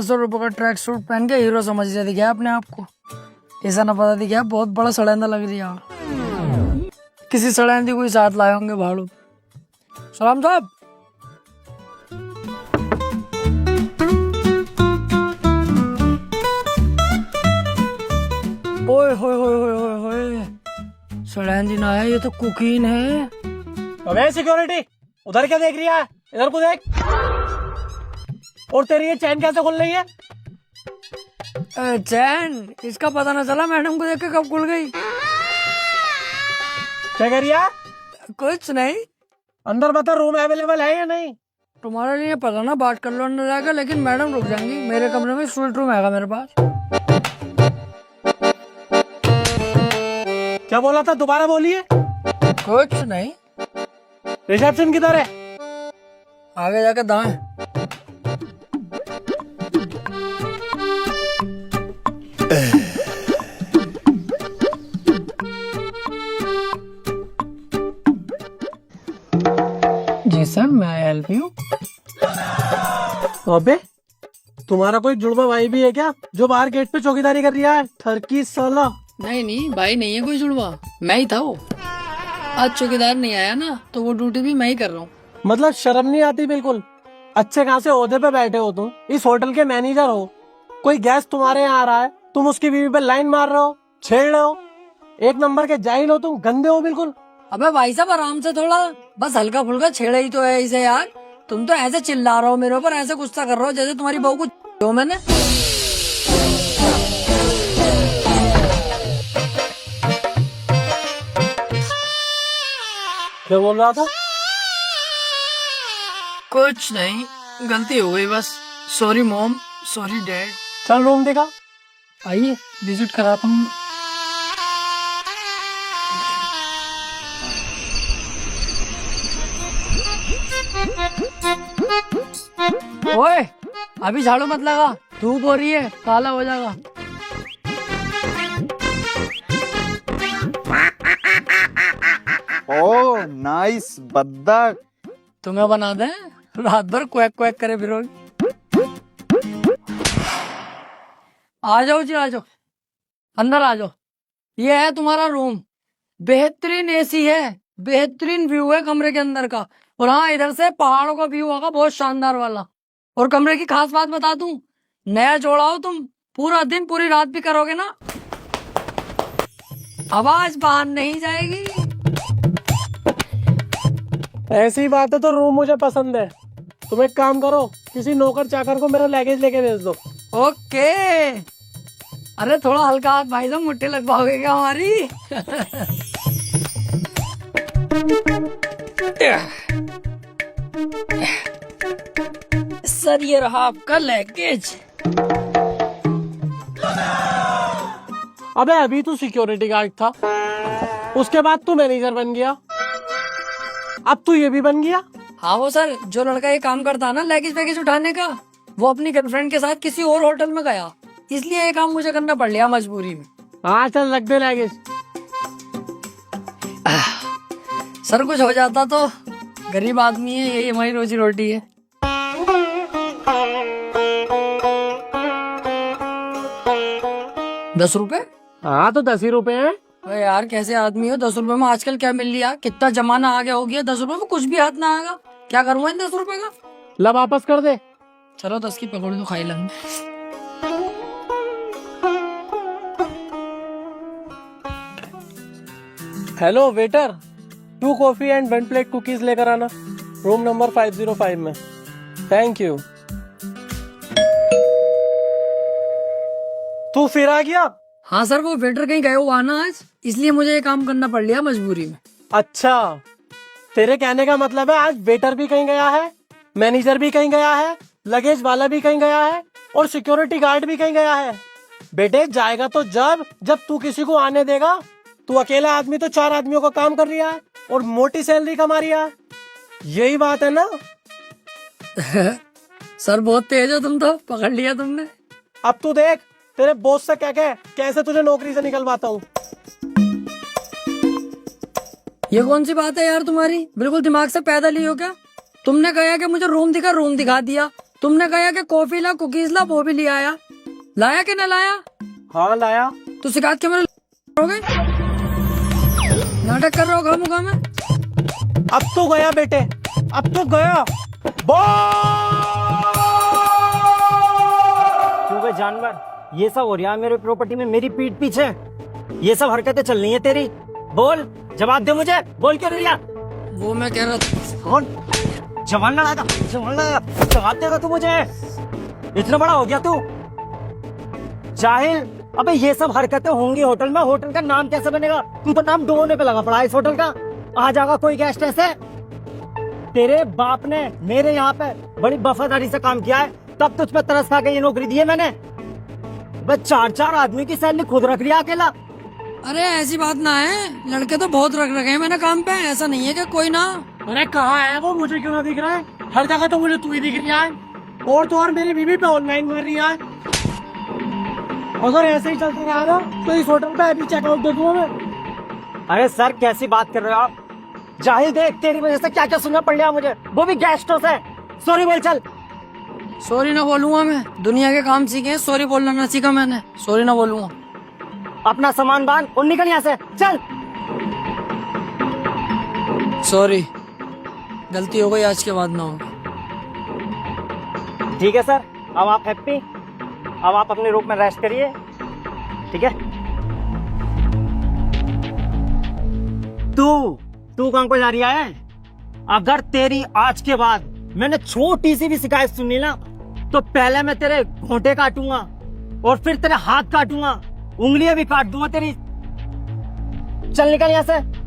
₹1200 का track suit पहन के हीरो समझ रहे दिखा अपने आप को। ऐसा ना पता दिखा बहुत बड़ा सड़ेंदा लग रही है। किसी सड़ेंदी कोई साथ लाए होंगे भाड़ू। सलाम साहब। ओए होए होए होए होए होए, सड़ेंदी ना है, ये तो कुकीन है। अबे सिक्योरिटी, उधर क्या देख रही है? इधर को देख। और तेरी ये चैन कैसे खुल रही है? चैन इसका पता ना चला, मैडम को देख के कब खुल गई। क्या कर रही है? कुछ नहीं। अंदर बता, रूम अवेलेबल है या नहीं? तुम्हारे लिए पता ना, बात कर लो अंदर जाकर, लेकिन मैडम रुक जाएंगी। मेरे कमरे में स्वीट रूम है मेरे पास। क्या बोला था, दोबारा बोलिए। कुछ नहीं। रिसेप्शन किधर है? आगे जाकर दाएं। जी सर, मैं हेल्प यू। अबे तुम्हारा कोई जुड़वा भाई भी है क्या, जो बाहर गेट पे चौकीदारी कर रहा है? ठरकी साला। नहीं भाई नहीं है कोई जुड़वा, मैं ही था वो। आज चौकीदार नहीं आया ना, तो वो ड्यूटी भी मैं ही कर रहा हूँ। मतलब शर्म नहीं आती बिल्कुल? अच्छे खासे ओहदे पे बैठे हो तुम, इस होटल के मैनेजर हो। कोई गेस्ट तुम्हारे यहाँ आ रहा है, तुम उसकी बीवी पे लाइन मार रहे हो, छेड़ रहे हो। एक नंबर के जाहिल हो तुम, गंदे हो बिल्कुल। अबे भाई साहब आराम से थोड़ा, बस हल्का फुल्का छेड़ा ही तो है इसे यार। तुम तो ऐसे चिल्ला रहे हो मेरे ऊपर, ऐसे गुस्सा कर रहे हो जैसे तुम्हारी बहू को दो मैंने। क्या बोल रहा था? कुछ नहीं, गलती हो गई बस। Sorry mom, sorry dad. चल रूम देखा। आइए विजिट कराता हूँ। ओए अभी झाड़ू मत लगा, धूप हो रही है, काला हो जाएगा। ओह नाइस बद्दक। तुम्हें बना दे, रात भर क्वैक क्वैक करे फिरोगी। आ जाओ जी, आ जाओ, अंदर आ जाओ। ये है तुम्हारा रूम। बेहतरीन एसी है, बेहतरीन व्यू है कमरे के अंदर का। और हाँ, इधर से पहाड़ों का व्यू होगा बहुत शानदार वाला। और कमरे की खास बात बता दूं, नया जोड़ा हो तुम, पूरा दिन पूरी रात भी करोगे ना, आवाज बाहर नहीं जाएगी। ऐसी बात है तो रूम मुझे पसंद है। तुम एक काम करो, किसी नौकर चाकर को मेरा लगेज लेके भेज दो। ओके। अरे थोड़ा हल्का हाथ भाई साहब, मुट्ठी लग पाओगे क्या हमारी? सर ये रहा आपका लगेज। अबे अभी तू सिक्योरिटी गार्ड था, उसके बाद तू मैनेजर बन गया, अब तू ये भी बन गया। हाँ वो सर, जो लड़का ये काम करता है ना लगेज वैगेज उठाने का, वो अपनी गर्लफ्रेंड के साथ किसी और होटल में गया, इसलिए ये काम मुझे करना पड़ लिया मजबूरी में। हाँ चल रख दे लगेज। सर कुछ हो जाता तो, गरीब आदमी है, यही हमारी रोजी रोटी है। ₹10? हाँ तो 10 ही रुपए हैं। अरे यार कैसे आदमी हो, ₹10 में आजकल क्या मिल लिया? कितना जमाना आ गया हो गया, ₹10 में कुछ भी हाथ ना आएगा। क्या करूँगा इन ₹10 का? ला वापस कर दे। चलो 10 की पकौड़ी तो खाई लेंगे। Hello waiter, 2 coffee and 1 plate cookies लेकर आना, रूम नंबर 505 में। Thank you. तू फिर आ गया? हाँ सर, वो वेटर कहीं गए हुआ ना आज, इसलिए मुझे ये काम करना पड़ लिया मजबूरी में। अच्छा, तेरे कहने का मतलब है आज वेटर भी कहीं गया है, मैनेजर भी कहीं गया है, लगेज वाला भी कहीं गया है, और सिक्योरिटी गार्ड भी कहीं गया है। बेटे जाएगा तो जब तू किसी को आने देगा। तू अकेला आदमी तो 4 आदमियों का काम कर रहा है और मोटी सैलरी कमा रहा है, यही बात है ना? सर बहुत तेज हो तुम तो, पकड़ लिया तुमने। अब तू देख, तेरे बॉस से कह के कैसे तुझे नौकरी से निकलवाता हूँ। ये कौन सी बात है यार तुम्हारी, बिल्कुल दिमाग से पैदल ही हो क्या? तुमने कहा कि मुझे रूम दिखा, रूम दिखा दिया, तुमने कहा कि कॉफी ला, कुकीज ला, वो भी ले आया। लाया कि न लाया? हाँ लाया। तो शिकायत क्यों मेरे हो गए? नाटक कर रहे हो खामोखा में। अब तो गया बेटे, अब तो गया। क्यों बे जानवर, ये सब हो रहा है मेरे प्रॉपर्टी में मेरी पीठ पीछे। ये सब हरकतें चल रही है तेरी। बोल, जवाब दे मुझे, बोल क्यों नहीं रहा? वो मैं कह रहा था। कौन? जवान लड़ाएगा, जवान लड़ाएगा, जवाब देगा तू मुझे? इतना बड़ा हो गया तू जाहिल। अबे ये सब हरकतें होंगी होटल में, होटल का नाम कैसे बनेगा? तू तो नाम ढूंढने पे लगा पड़ा है इस होटल का। आ जाएगा कोई गेस्ट ऐसे? तेरे बाप ने मेरे यहाँ पे बड़ी वफादारी से काम किया है, तब तुझ पे तरस खा के ये नौकरी दी है मैंने। बस 4-4 आदमी की सैलरी खुद रख लिया अकेला। अरे ऐसी बात ना है, लड़के तो बहुत रख रखे हैं मैंने काम पे, ऐसा नहीं है कि कोई ना। अरे कहाँ है वो, मुझे क्यों ना दिख रहा है? हर जगह तो मुझे तू ही दिख रहा है, और तो और मेरी बीवी पे ऑनलाइन मार रही है। अगर ऐसे ही चलते रहा ना तो इस होटल पे अभी चेकआउट दे दूंगा मैं। अरे सर कैसी बात कर रहे हो आप? जाहिल देख, तेरी वजह से क्या क्या सुनना पड़ रहा मुझे, वो भी गेस्टों से। सॉरी बोल चल। सॉरी ना बोलूंगा मैं, दुनिया के काम सीखे, सॉरी बोलना ना सीखा मैंने, सॉरी ना बोलूंगा। अपना सामान बांध और निकल यहाँ से, चल। सॉरी, गलती हो गई, आज के बाद ना होगी। ठीक है सर, अब आप हैप्पी, अब आप अपने रूम में रेस्ट करिए, ठीक है? तू कहाँ को जा रही है? अगर तेरी आज के बाद मैंने छोटी सी भी शिकायत सुनी ना, तो पहले मैं तेरे घोंटे काटूंगा और फिर तेरे हाथ काटूंगा, उंगलियां भी काट दूंगा तेरी। चल निकल यहाँ से।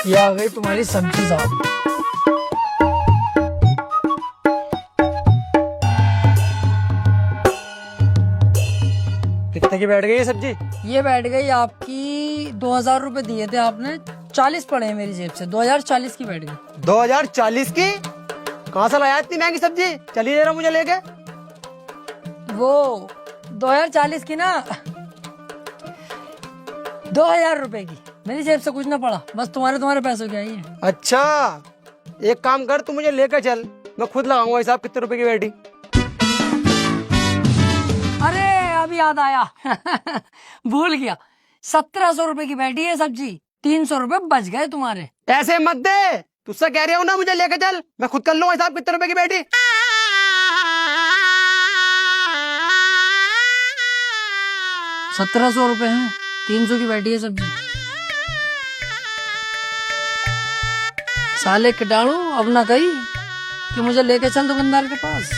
ये आ गई तुम्हारी सब्जी साहब। कितने की बैठ गई ये सब्जी? ये बैठ गई आपकी 2000 रुपए दिए थे आपने, 40 पड़े हैं मेरी जेब से, 2040 की बैठ गई। 2040 की? कहाँ से लाया इतनी महंगी सब्जी? चलिए जरा मुझे लेके। वो 2040 की ना, 2000 रुपए की, मेरी जेब से कुछ ना पड़ा, बस तुम्हारे पैसों की आई है। अच्छा, एक काम कर, तू मुझे लेकर चल, मैं खुद लगाऊंगा हिसाब कितने रुपए की बैठी। अरे अभी याद आया भूल गया, 1700 रुपए की बैठी है सब्जी, 300 रुपए बच गए तुम्हारे। ऐसे मत दे, तुझसे कह रही हूँ ना मुझे लेकर चल, मैं खुद कर लूंगा हिसाब कितने रुपए की बैठी। 1700 रुपए हैं, 300 की बैठी है सब्जी। साले कीटाणु अब ना कही कि मुझे लेके चल दुकानदार के पास।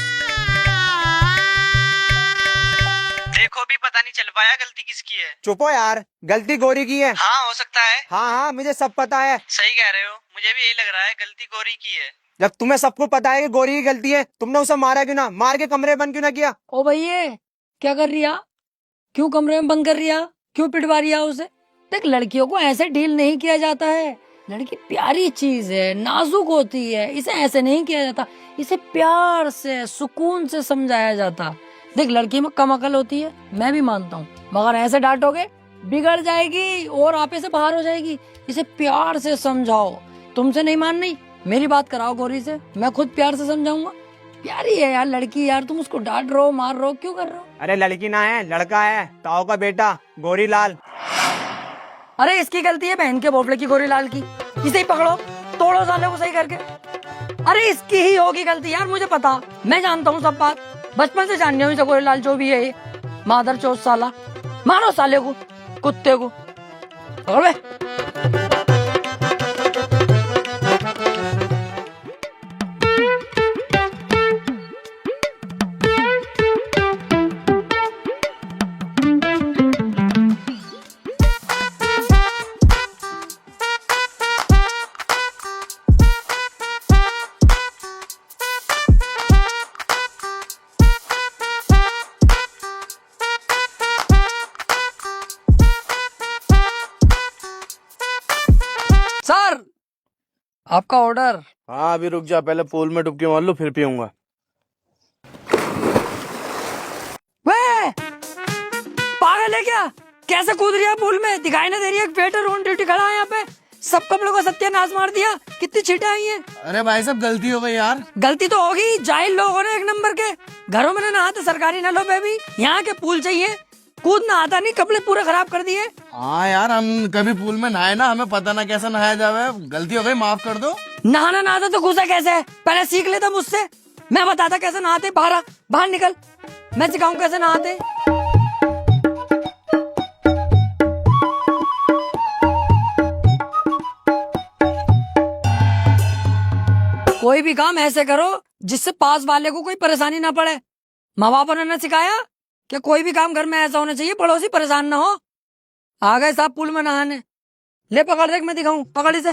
देखो भी पता नहीं चल पाया गलती किसकी है। चुप हो यार, गलती गोरी की है। हाँ हो सकता है। हाँ मुझे सब पता है। सही कह रहे हो, मुझे भी यही लग रहा है गलती गोरी की है। जब तुम्हें सबको पता है कि गोरी की गलती है, तुमने उसे मारा क्यों ना? मार के कमरे बंद क्यों ना किया? ओ भैया क्या कर रही है? क्यों कमरे में बंद कर रही है? क्यों पिटवा रही है उसे? देख, लड़कियों को ऐसे डील नहीं किया जाता है, लड़की प्यारी चीज है, नाजुक होती है, इसे ऐसे नहीं किया जाता, इसे प्यार से सुकून से समझाया जाता। देख, लड़की में कम अकल होती है, मैं भी मानता हूँ, मगर ऐसे डांटोगे बिगड़ जाएगी और आपे से बाहर हो जाएगी। इसे प्यार से समझाओ, तुमसे नहीं मान रही, मेरी बात कराओ गौरी से, मैं खुद प्यार से समझाऊंगा। प्यारी है यार लड़की, यार तुम उसको डांट रहे हो, मार रहे हो, क्यों कर रहे हो? अरे लड़की ना है, लड़का है, ताऊ का बेटा गोरी लाल। अरे इसकी गलती है बहन के बोफले की, गोरी लाल की। इसे ही पकड़ो, तोड़ो साले को सही करके। अरे इसकी ही होगी गलती यार, मुझे पता, मैं जानता हूँ सब बात, बचपन से जान रही हूँ इसे, गोरी लाल जो भी है ये मादर चौथ साला। मारो साले को, कुत्ते को, पकड़ बे। आपका ऑर्डर। हाँ अभी रुक जा, पहले पूल में डुबकी मार लूं फिर पीऊंगा। वे पागल है क्या? कैसे कूद रही है पूल में? दिखाई ना दे रही है? वेटर ऑन ड्यूटी खड़ा है यहाँ पे, सब कपड़ों को सत्यानाश मार दिया। कितनी छींटे आई हैं। अरे भाई साहब गलती हो गई यार। गलती तो होगी, जाहिल लोग हो रहे एक नंबर के। घरों में नहाते सरकारी नलों पे भी, यहाँ के पूल चाहिए। कूदना आता नहीं, कपड़े पूरे खराब कर दिए। हाँ यार हम कभी पूल में नहाए ना, हमें पता ना कैसे नहाया जावे। गलती हो गई, माफ कर दो। नहाना ना आता तो घुसा कैसे? पहले सीख लेता मुझसे, मैं बताता कैसे नहाते। बाहर निकल, मैं सिखाऊं कैसे नहाते। कोई भी काम ऐसे करो जिससे पास वाले को कोई परेशानी ना पड़े। माँ बाप ने सिखाया कि कोई भी काम घर में ऐसा होना चाहिए पड़ोसी परेशान ना हो। आ गए साहब पूल में नहाने। ले पकड़, देख मैं दिखाऊं, पकड़ इसे।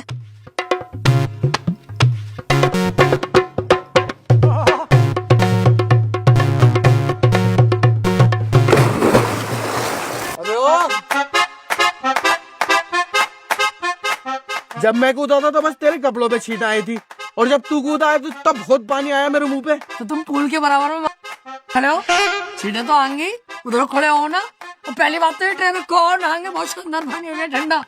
अबे ओ, जब मैं कूदा था तो बस तेरे कपड़ों पे छींट आई थी, और जब तू कूदा है तो तब बहुत पानी आया मेरे मुंह पे। तो तुम पूल के बराबर में खड़े हो, छींटे तो आएंगी। उधर खड़े हो ना, तो पहली बात तो ये ट्रेन में कौन आएंगे, बहुत शानदार पानी हो गया ठंडा।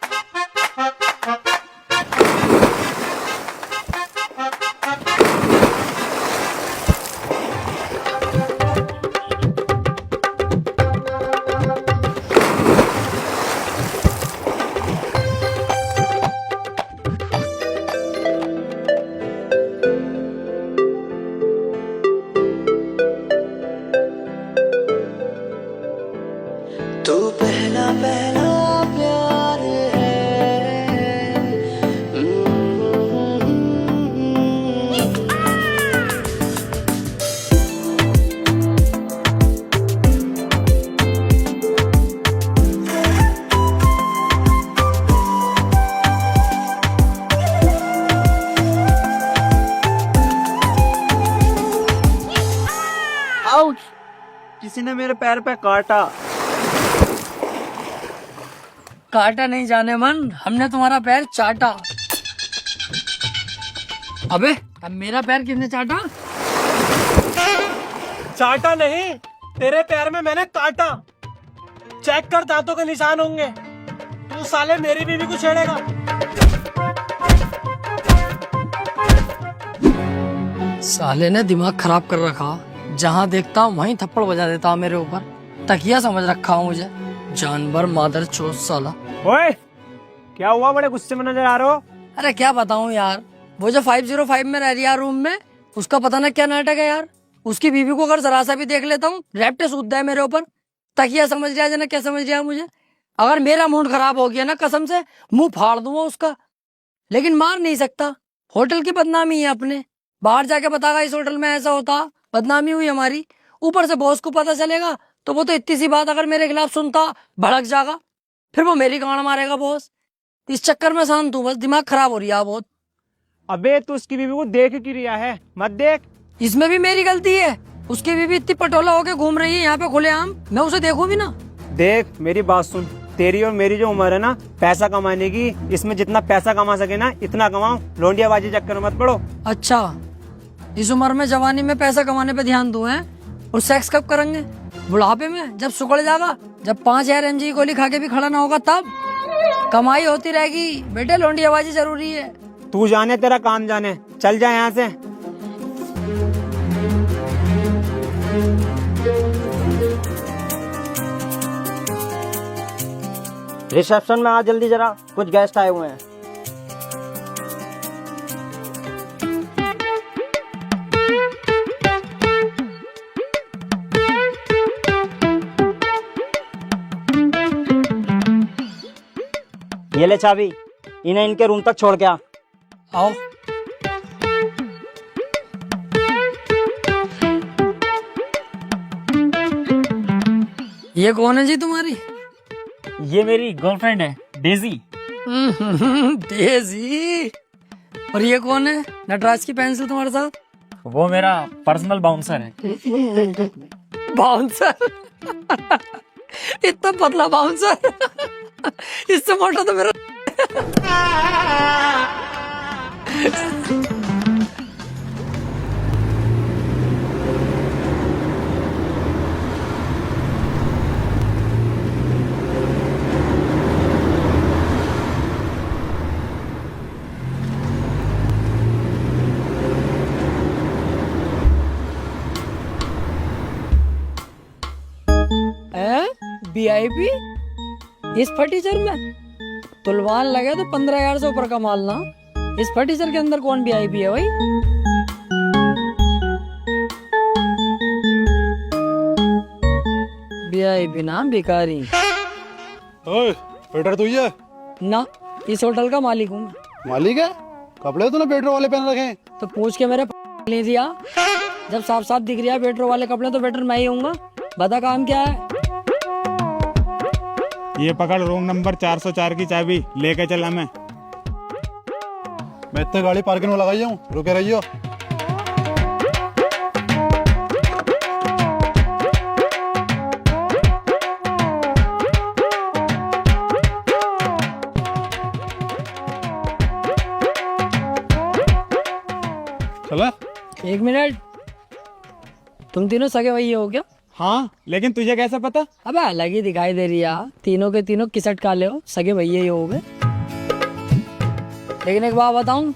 तू पहला पहला प्यार है। आउच! किसी ने मेरे पैर पे काटा। काटा नहीं जाने मन, हमने तुम्हारा पैर चाटा। अबे अब मेरा पैर किसने चाटा? चाटा नहीं, तेरे पैर में मैंने काटा। चेक कर, दांतों के निशान होंगे। तू साले मेरी बीवी को छेड़ेगा। साले ने दिमाग खराब कर रखा, जहाँ देखता हूँ वहीं थप्पड़ बजा देता हूँ मेरे ऊपर। तकिया समझ रखा हूँ मुझे, जानवर मादर चोद साला। ओए, क्या हुआ? बड़े गुस्से में नजर आ रहे हो। अरे क्या बताऊँ यार, वो जो 505 में रह रही है रूम में, उसका पता ना क्या नाटक है यार। उसकी बीवी को अगर जरा सा भी देख लेता हूँ, रैप्टे सूद है मेरे ऊपर। तकिया समझ लिया ना, क्या समझ लिया मुझे। अगर मेरा मूड खराब हो गया ना, कसम से मुंह फाड़ दूंगा उसका, लेकिन मार नहीं सकता। होटल की बदनामी है अपने, बाहर जाके बतागा इस होटल में ऐसा होता, बदनामी हुई हमारी। ऊपर से बॉस को पता चलेगा तो वो तो इतनी सी बात अगर मेरे खिलाफ सुनता, भड़क जाएगा, फिर वो मेरी गांड मारेगा बॉस। इस चक्कर में शांत हूँ, बस दिमाग खराब हो रही है बहुत। अबे तू उसकी बीवी को देख क्यों रिया है? मत देख। इसमें भी मेरी गलती है। उसकी बीवी इतनी पटोला होके घूम रही है यहाँ पे खुलेआम, मैं उसे देखूं भी ना। देख मेरी बात सुन, तेरी और मेरी जो उम्र है ना पैसा कमाने की, इसमें जितना पैसा कमा सके ना इतना कमाओ। लौंडियाबाजी चक्कर में मत पड़ो। अच्छा, इस उम्र में जवानी में पैसा कमाने पे ध्यान दो हैं, और सेक्स कब करेंगे? बुढ़ापे में, जब सुकड़ जाएगा, जब 5000 mg की गोली खा के भी खड़ा ना होगा तब। कमाई होती रहेगी बेटे, लौंडियाबाजी जरूरी है। तू जाने तेरा काम जाने, चल जा यहाँ से। रिसेप्शन में आ जल्दी जरा, कुछ गेस्ट आए हुए हैं। ये ले चाबी, इन्हें इनके रूम तक छोड़ के आ। आओ। ये कौन है जी तुम्हारी? ये मेरी गर्लफ्रेंड है डेजी। डेजी। और ये कौन है नटराज की पेंसिल तुम्हारे साथ? वो मेरा पर्सनल बाउंसर है। बाउंसर? इतना पतला बाउंसर? इससे मोटा तो मेरा। VIP इस फर्नीचर में तुलवान लगे तो 15,000 से ऊपर का माल ना। इस फर्नीचर के अंदर कौन VIP है भाई? VIP ना भिखारी ओए, वेटर तू ही है? ना, इस होटल का मालिक हूँ। मालिक है? कपड़े तूने वेटर वाले पहन रखे हैं। तो पूछ के मेरे ले दिया। जब साफ साफ दिख रहा है वेटर वाले कपड़े, तो वेटर मैं ही हूँगा। बता काम क्या है? ये पकड़ रूम नंबर 404 की चाबी लेके चला मैं इतने गाड़ी पार्किंग में लगाई हूँ, रुके रहियो। चला 1 मिनट, तुम तीनों सगे भैया हो क्या? हाँ, लेकिन तुझे कैसा पता? अबे अलग ही दिखाई दे रही है यार। तीनों के तीनों किसट काले हो, सगे भैया ही हो गए। लेकिन एक बात बताऊं,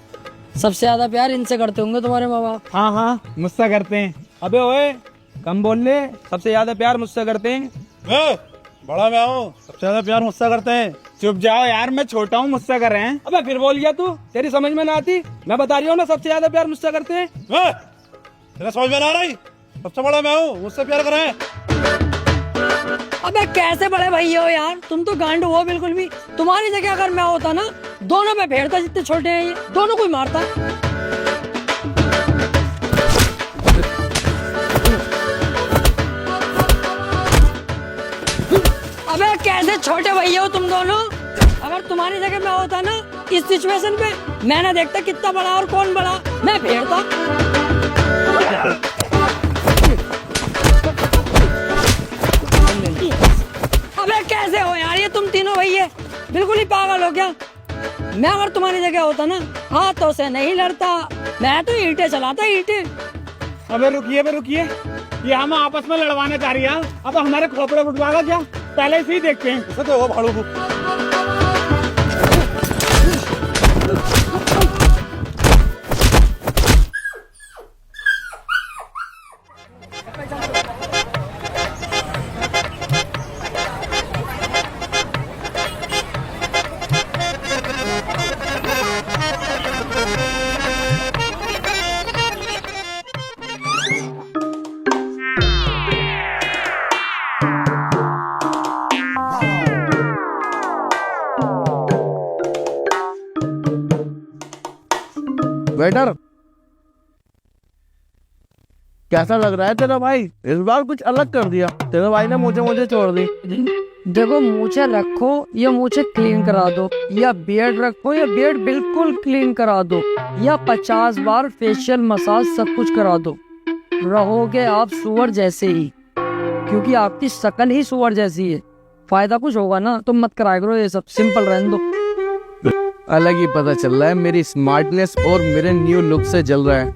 सबसे ज्यादा प्यार इनसे करते होंगे तुम्हारे माँ बाप। हाँ हाँ, मुझसे करते हैं। अबे ओए, कम बोल ले, सबसे ज्यादा प्यार मुझसे करते हैं। बड़ा मैं हूँ, सबसे ज्यादा प्यार मुझसे करते हैं। चुप जाओ यार, मैं छोटा हूँ, मुझसे कर रहे हैं। अबे फिर बोल गया तू, तेरी समझ में ना आती। मैं बता रही हूँ ना, सबसे ज्यादा प्यार मुझसे करते हैं। तेरा समझ में ना आ रही? सबसे बड़ा मैं हूँ, मुझसे प्यार करें। अबे कैसे बड़े भैया हो यार, तुम तो गांड हो बिल्कुल भी। तुम्हारी जगह अगर मैं होता ना, दोनों पे फेरता। जितने छोटे हैं ये दोनों को ही मारता। अबे कैसे छोटे भैया हो तुम दोनों। अगर तुम्हारी जगह मैं होता ना, इस सिचुएशन पे मैं ना देखता कितना बड़ा और कौन बड़ा, मैं फेरता। अबे कैसे हो यार ये तुम तीनों भैया, बिल्कुल ही पागल हो क्या? मैं अगर तुम्हारी जगह होता ना, हाथों से नहीं लड़ता, मैं तो ईंटें चलाता, ईंटें। अबे रुकिए, ये हम आपस में लड़वाने जा रही है। अब हमारे खोपड़े फुटवाएगा क्या? पहले से ही देखते हैं। इसे तो भाड़ू को। वेटर, कैसा लग रहा है तेरा भाई? इस बार कुछ अलग कर दिया। तेरे भाई ने मुझे छोड़ दी। देखो, मूछे रखो या मूछे क्लीन करा दो, या बियर्ड रखो या बियर्ड बिल्कुल क्लीन करा दो, या 50 बार फेशियल मसाज सब कुछ करा दो, रहोगे आप सुअर जैसे ही। क्योंकि आपकी शक्ल ही सुअर जैसी है। फायदा कुछ होगा ना, तुम मत कराया करो ये सब, सिंपल रहने दो। अलग ही पता चल रहा है मेरी स्मार्टनेस और मेरे न्यू लुक से जल रहा है।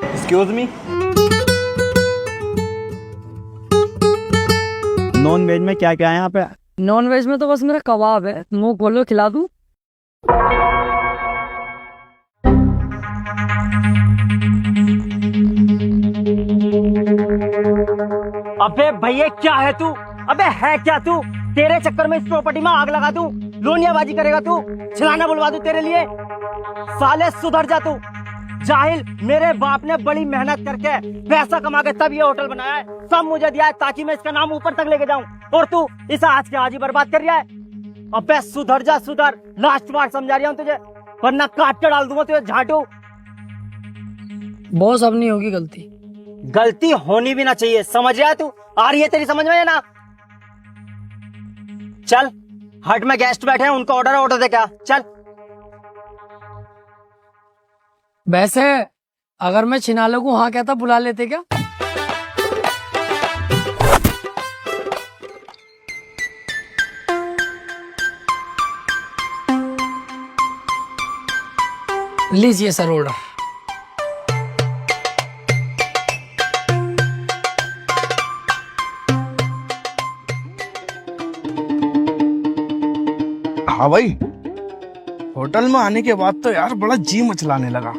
एक्सक्यूज मी, नॉन वेज में क्या क्या है यहाँ पे? नॉन वेज में तो बस मेरा कबाब है, मुंह खोलो खिला दूं। अबे भैया क्या है तू? अबे है क्या तू? तेरे चक्कर में इस प्रॉपर्टी में आग लगा दूं, लोनियाबाजी करेगा तू, छिलाना बुलवा दूं तेरे लिए। साले सुधर जा तू जाहिल। मेरे बाप ने बड़ी मेहनत करके पैसा कमा के तब ये होटल बनाया है, सब मुझे दिया है ताकि मैं इसका नाम ऊपर तक लेके जाऊं, और तू इसे आज के आज ही बर्बाद कर रहा है। अबे सुधर जा सुधर, लास्ट बार समझा रहा हूं तुझे, वरना काट के डाल दूंगा तुझे झाटू। बॉस, अब नहीं होगी गलती। गलती होनी भी ना चाहिए, समझ रहा है तू? आ रही है तेरी समझ में ना? चल हट में गेस्ट बैठे हैं, उनका ऑर्डर दे क्या, चल। वैसे अगर मैं छिनाले को हाँ कहता बुला लेते क्या? लीजिए सर ऑर्डर। हाँ भाई, होटल में आने के बाद तो यार बड़ा जी मचलाने लगा।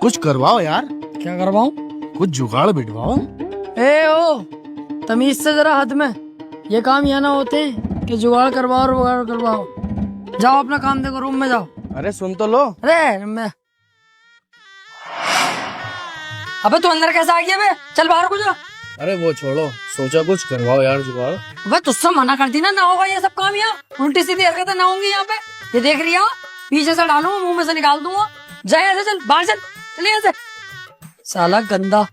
कुछ करवाओ यार। क्या करवाऊं? कुछ जुगाड़ बिठवाओ। ए ओ, तमीज से जरा हद में। ये काम यहाँ ना होते हैं कि जुगाड़ करवाओ और वगाड़ करवाओ। जाओ अपना काम देखो, रूम में जाओ। अरे सुन तो लो। अरे मैं अबे तू अंदर कैसे आ गया बे? चल बाहर को जा। अरे वो छोड़ो, सोचा कुछ करवाओ यार जुगाड़। अबे तुझसे मना कर दी ना होगा ये सब काम यहाँ। उल्टी सीधी हरकतें ना होंगी यहाँ पे। ये देख रही हो, पीछे से डालूंगा, मुंह में से निकाल दूंगा। जा यहाँ से, चल बाहर चल, चल यहाँ से। साला गंदा।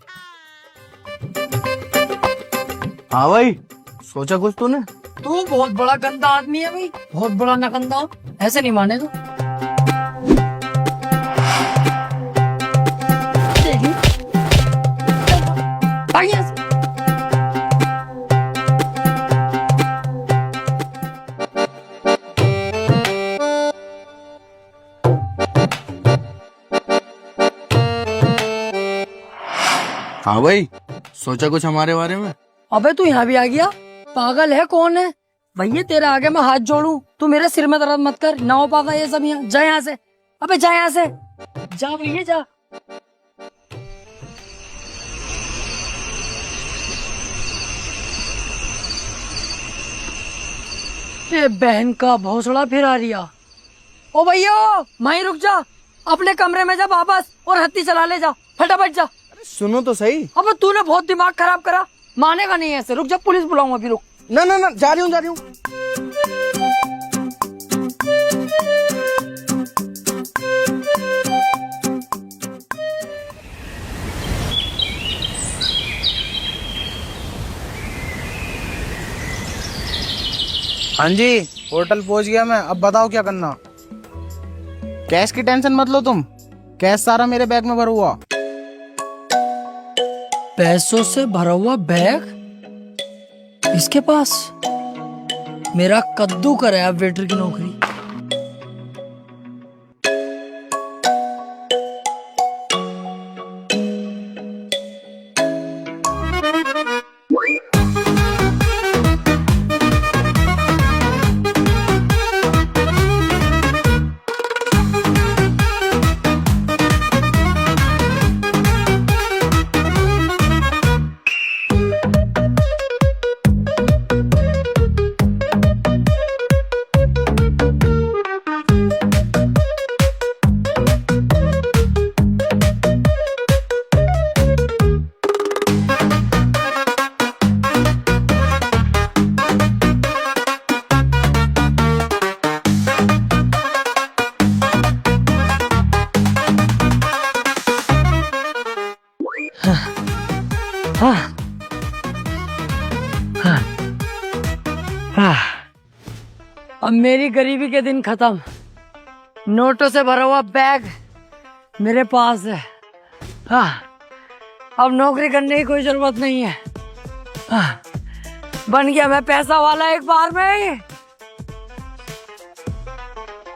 हाँ भाई, सोचा कुछ तूने? तू बहुत बड़ा गंदा आदमी है भाई, बहुत बड़ा नगंदा। ऐसे नहीं मानेगा। देखिए, भाग यहाँ से। हाँ भाई, सोचा कुछ हमारे बारे में? अबे तू यहाँ भी आ गया? पागल है कौन है भैया? तेरे आगे मैं हाथ जोड़ू, तू मेरे सिर में दर्द मत कर। ना हो पागा ये सब यहाँ। जा यहाँ से। अबे जा यहाँ से, जा भैया जा। ये बहन का भौसड़ा फिर आ रिया। ओ भैया वहीं रुक जा, अपने कमरे में जा वापस और हत्ती चला ले जा, फटाफट जा। सुनो तो सही। अब तूने बहुत दिमाग खराब करा, मानेगा नहीं ऐसे। रुक जा, पुलिस बुलाऊंगा अभी, रुक। ना ना ना, जा रही हूँ। हाँ जी, होटल पहुंच गया मैं। अब बताओ क्या करना। कैश की टेंशन मत लो तुम, कैश सारा मेरे बैग में भरा हुआ। पैसों से भरा हुआ बैग इसके पास? मेरा कद्दू करे अब वेटर की नौकरी। अब मेरी गरीबी के दिन खत्म। नोटों से भरा हुआ बैग मेरे पास है। हाँ, अब नौकरी करने की कोई जरूरत नहीं है। हाँ, बन गया मैं पैसा वाला एक बार में ही।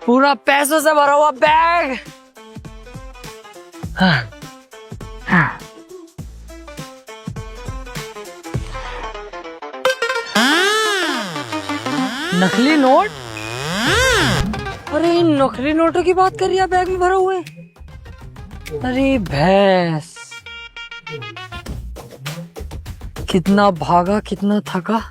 पूरा पैसों से भरा हुआ बैग। हाँ, हाँ। नकली नोट? अरे इन नकली नोटों की बात कर रही है, बैग में भरा हुए। अरे भैंस, कितना भागा कितना थका।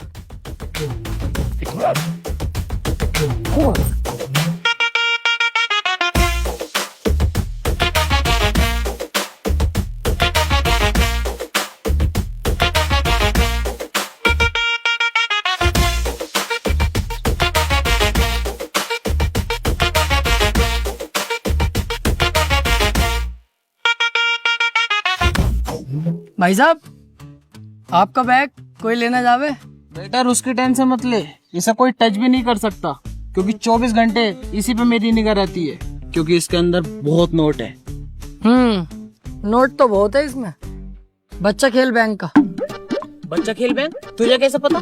भाई साहब, आपका बैग कोई लेना जावे? बेटर उसकी टेंशन मत ले, इसे कोई टच भी नहीं कर सकता, क्योंकि 24 घंटे इसी पे मेरी निगाह रहती है, क्योंकि इसके अंदर बहुत नोट है। नोट तो बहुत है इसमें। बच्चा खेल बैंक का। बच्चा खेल बैंक? तुझे कैसे पता?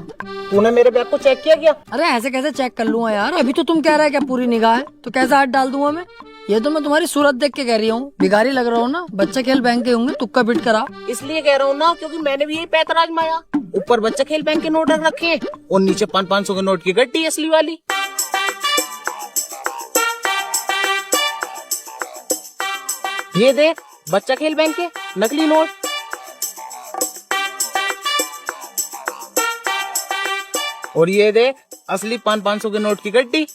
तूने मेरे बैग को चेक किया क्या? अरे ऐसे कैसे चेक कर लूंगा यार, अभी तो तुम कह रहे हैं क्या पूरी निगाह है, तो कैसे हाथ डाल दूंगा मैं? ये तो मैं तुम्हारी सूरत देख के कह रही हूँ, भिखारी लग रहा हूँ ना। बच्चा खेल बैंक के होंगे, तुक्का बिट करा। इसलिए कह रहा हूँ ना, क्योंकि मैंने भी यही पैतरा आजमाया। ऊपर बच्चा खेल बैंक के नोट रख रखे हैं और नीचे 500 के नोट की गड्डी असली वाली। ये देख, बच्चा खेल बैंक के नकली नोट। और ये देख, असली 500 के नोट की गड्डी।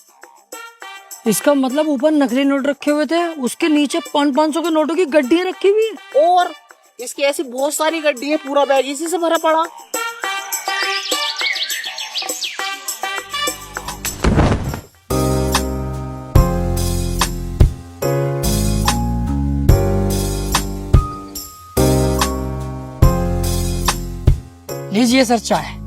इसका मतलब ऊपर नकली नोट रखे हुए थे, उसके नीचे 500 के नोटों की गड्डियां रखी हुई है। और इसकी ऐसी बहुत सारी गड्डी है, पूरा बैग इसी से भरा पड़ा। लीजिए सर चाय।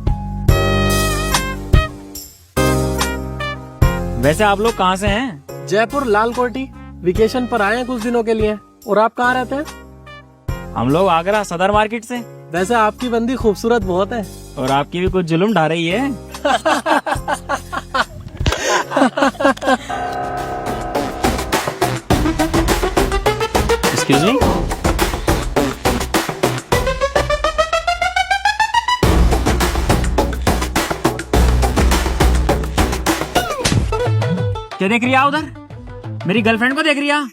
वैसे आप लोग कहाँ से हैं? जयपुर लाल कोठी वेकेशन पर आए हैं कुछ दिनों के लिए। और आप कहाँ रहते हैं? हम लोग आगरा सदर मार्केट से। वैसे आपकी बंदी खूबसूरत बहुत है। और आपकी भी कुछ जुल्म ढा रही है। Excuse me. क्या देख रही है उधर? मेरी गर्लफ्रेंड को देख रही है?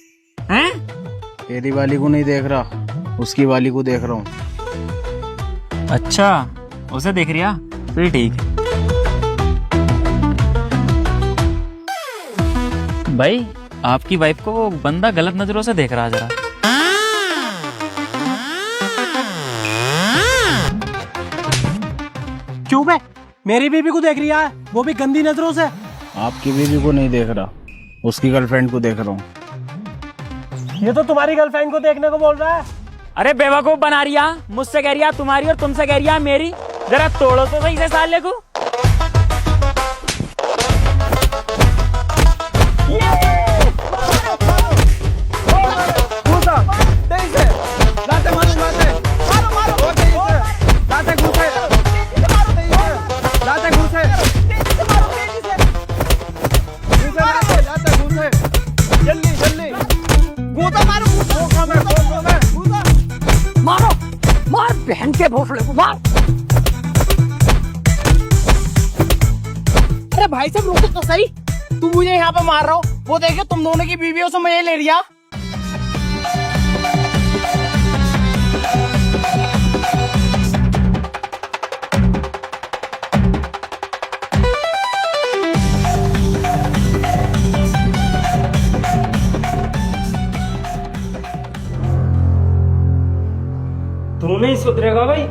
तेरी वाली को नहीं देख रहा, उसकी वाली को देख रहा हूँ। अच्छा, उसे देख रही है? फिर ठीक है। भाई, आपकी वाइफ को वो बंदा गलत नजरों से देख रहा है जरा। क्यों बे? मेरी बीबी को देख रही है, वो भी गंदी नजरों से। आपकी बीवी को नहीं देख रहा, उसकी गर्लफ्रेंड को देख रहा हूँ। ये तो तुम्हारी गर्लफ्रेंड को देखने को बोल रहा है। अरे बेवकूफ बना रही है, मुझसे कह रही है तुम्हारी और तुमसे कह रही है मेरी। जरा तोड़ो तो सही से साले को। मारो, मार बहन के भोसले को मार। अरे भाई साहब रुको तो सही, तुम मुझे यहाँ पे मार रहे हो। वो देखिए, तुम दोनों की बीवियों से मजे ले लिया। तू नहीं सुधरेगा भाई।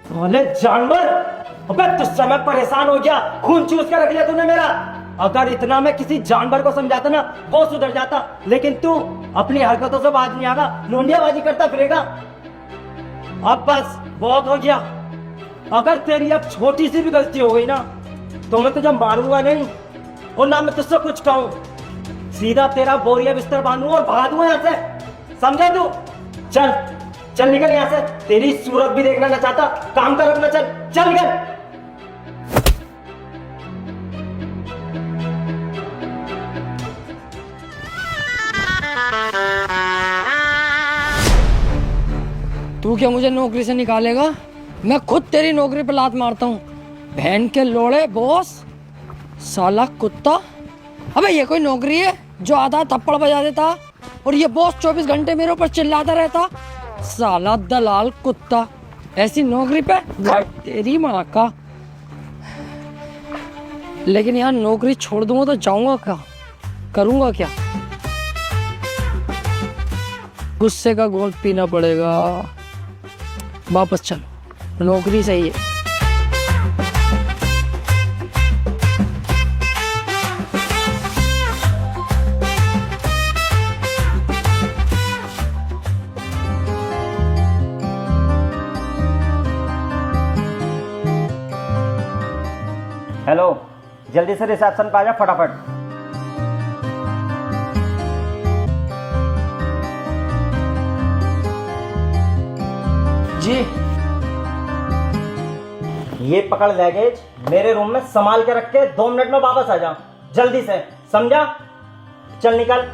साले जानवर, अबे तुझसे मैं परेशान हो गया, खून चूस के रख लिया तूने मेरा। अगर इतना मैं किसी जानवर को समझाता ना, वो सुधर जाता। लेकिन तू अपनी हरकतों से बाज नहीं आगा, लोंडियाबाजी करता फिरेगा। अब बस बहुत हो गया। अगर तेरी अब छोटी सी भी गलती हो गई ना, तो मैं तुझे मारूंगा नहीं और ना मैं तुझसे कुछ कहूँ। सीधा तेरा बोरिया बिस्तर बांधूंगा और भगा दूंगा यहाँ से, समझा तू? चल चल निकल यहाँ से, तेरी सूरत भी देखना ना चाहता। काम कर अपना, चल चल निकल। तू क्या मुझे नौकरी से निकालेगा? मैं खुद तेरी नौकरी पे लात मारता हूँ। बहन के लोड़े बॉस, साला कुत्ता। अबे ये कोई नौकरी है जो आधा थप्पड़ बजा देता और ये बॉस 24 घंटे मेरे ऊपर चिल्लाता रहता? साला दलाल कुत्ता, ऐसी नौकरी पे तेरी माँ का। लेकिन यार नौकरी छोड़ दूंगा तो जाऊंगा क्या, करूंगा क्या? गुस्से का घोल पीना पड़ेगा। वापस चलो, नौकरी सही है। हेलो, जल्दी से रिसेप्शन पे आ जा फटाफट। जी ये पकड़ लगेज, मेरे रूम में संभाल के रख के 2 मिनट में वापस आ जा, जल्दी से, समझा? चल निकल।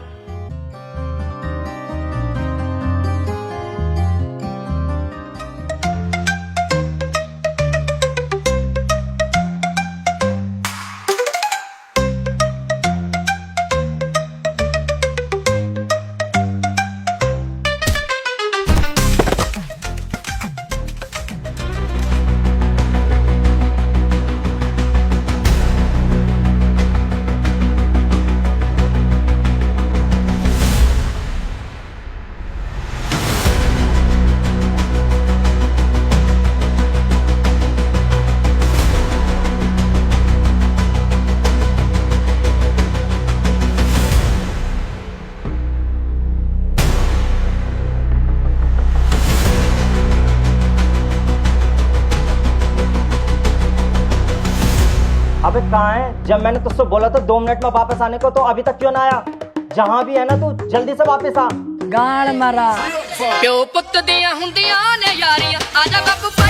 अबे कहाँ है? जब मैंने तुझसे बोला था 2 मिनट में वापस आने को, तो अभी तक क्यों ना आया? जहाँ भी है ना, तू जल्दी से वापस आ। गाड़ मारा प्यो पुੱਤ ਦੀਆਂ ਹੁੰਦੀਆਂ ਨੇ ਯਾਰੀਆਂ ਆ ਜਾ ਗੱਪ